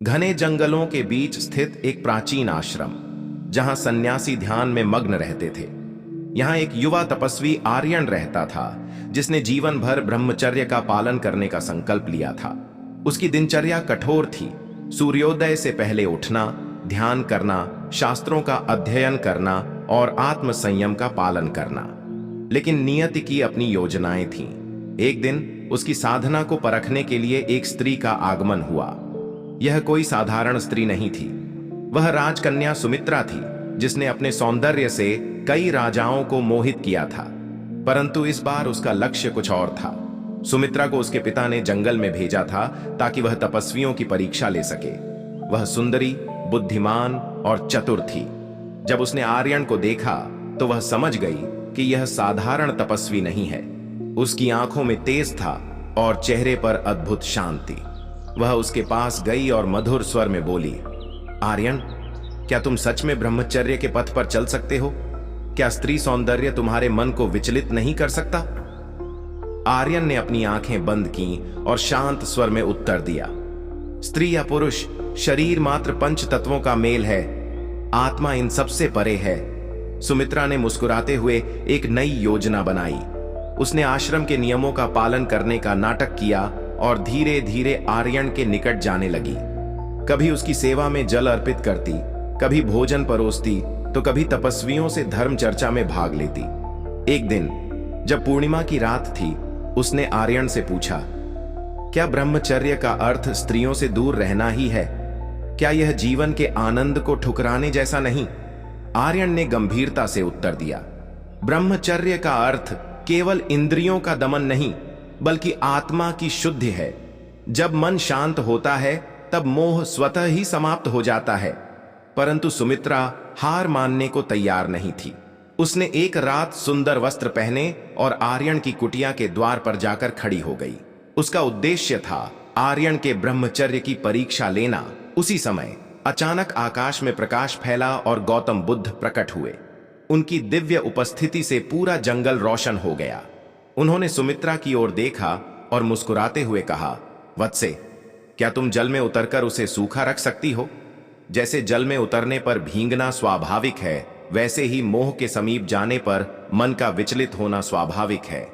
घने जंगलों के बीच स्थित एक प्राचीन आश्रम, जहां सन्यासी ध्यान में मग्न रहते थे। यहां एक युवा तपस्वी आर्यन रहता था, जिसने जीवन भर ब्रह्मचर्य का पालन करने का संकल्प लिया था। उसकी दिनचर्या कठोर थी। सूर्योदय से पहले उठना, ध्यान करना, शास्त्रों का अध्ययन करना और आत्म संयम का पालन करना। लेकिन नियति की अपनी योजनाएं थीं। एक दिन उसकी साधना को परखने के लिए एक स्त्री का आगमन हुआ। यह कोई साधारण स्त्री नहीं थी। वह राजकन्या सुमित्रा थी, जिसने अपने सौंदर्य से कई राजाओं को मोहित किया था। परंतु इस बार उसका लक्ष्य कुछ और था। सुमित्रा को उसके पिता ने जंगल में भेजा था ताकि वह तपस्वियों की परीक्षा ले सके। वह सुंदरी, बुद्धिमान और चतुर थी। जब उसने आर्यन को देखा तो वह समझ गई कि यह साधारण तपस्वी नहीं है। उसकी आंखों में तेज था और चेहरे पर अद्भुत शांति। वह उसके पास गई और मधुर स्वर में बोली, आर्यन, क्या तुम सच में ब्रह्मचर्य के पथ पर चल सकते हो? क्या स्त्री सौंदर्य तुम्हारे मन को विचलित नहीं कर सकता? आर्यन ने अपनी आंखें बंद की और शांत स्वर में उत्तर दिया, स्त्री या पुरुष, शरीर मात्र पंच तत्वों का मेल है। आत्मा इन सबसे परे है। सुमित्रा ने मुस्कुराते हुए एक नई योजना बनाई। उसने आश्रम के नियमों का पालन करने का नाटक किया और धीरे धीरे आर्यन के निकट जाने लगी। कभी उसकी सेवा में जल अर्पित करती, कभी भोजन परोसती, तो कभी तपस्वियों से धर्म चर्चा में भाग लेती। एक दिन जब पूर्णिमा की रात थी, उसने आर्यन से पूछा, क्या ब्रह्मचर्य का अर्थ स्त्रियों से दूर रहना ही है? क्या यह जीवन के आनंद को ठुकराने जैसा नहीं? आर्यन ने गंभीरता से उत्तर दिया, ब्रह्मचर्य का अर्थ केवल इंद्रियों का दमन नहीं, बल्कि आत्मा की शुद्धि है। जब मन शांत होता है तब मोह स्वतः ही समाप्त हो जाता है। परंतु सुमित्रा हार मानने को तैयार नहीं थी। उसने एक रात सुंदर वस्त्र पहने और आर्यन की कुटिया के द्वार पर जाकर खड़ी हो गई। उसका उद्देश्य था आर्यन के ब्रह्मचर्य की परीक्षा लेना। उसी समय अचानक आकाश में प्रकाश फैला और गौतम बुद्ध प्रकट हुए। उनकी दिव्य उपस्थिति से पूरा जंगल रोशन हो गया। उन्होंने सुमित्रा की ओर देखा और मुस्कुराते हुए कहा, वत्से, क्या तुम जल में उतरकर उसे सूखा रख सकती हो? जैसे जल में उतरने पर भींगना स्वाभाविक है, वैसे ही मोह के समीप जाने पर मन का विचलित होना स्वाभाविक है।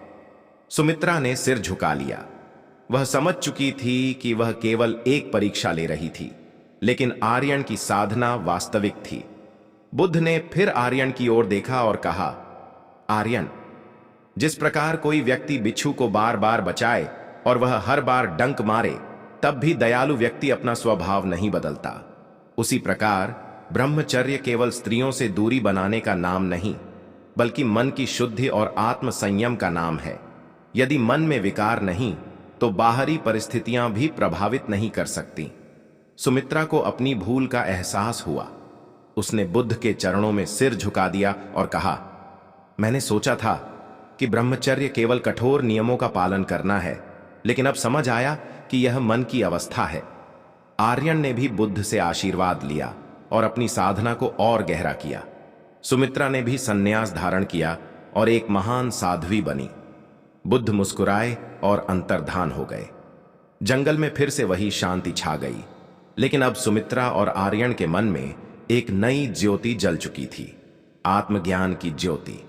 सुमित्रा ने सिर झुका लिया। वह समझ चुकी थी कि वह केवल एक परीक्षा ले रही थी, लेकिन आर्यन की साधना वास्तविक थी। बुद्ध ने फिर आर्यन की ओर देखा और कहा, आर्यन, जिस प्रकार कोई व्यक्ति बिच्छू को बार बार बचाए और वह हर बार डंक मारे, तब भी दयालु व्यक्ति अपना स्वभाव नहीं बदलता। उसी प्रकार ब्रह्मचर्य केवल स्त्रियों से दूरी बनाने का नाम नहीं, बल्कि मन की शुद्धि और आत्म संयम का नाम है। यदि मन में विकार नहीं, तो बाहरी परिस्थितियां भी प्रभावित नहीं कर सकती। सुमित्रा को अपनी भूल का एहसास हुआ। उसने बुद्ध के चरणों में सिर झुका दिया और कहा, मैंने सोचा था कि ब्रह्मचर्य केवल कठोर नियमों का पालन करना है, लेकिन अब समझ आया कि यह मन की अवस्था है। आर्यन ने भी बुद्ध से आशीर्वाद लिया और अपनी साधना को और गहरा किया। सुमित्रा ने भी संन्यास धारण किया और एक महान साध्वी बनी। बुद्ध मुस्कुराए और अंतर्धान हो गए। जंगल में फिर से वही शांति छा गई, लेकिन अब सुमित्रा और आर्यन के मन में एक नई ज्योति जल चुकी थी, आत्मज्ञान की ज्योति।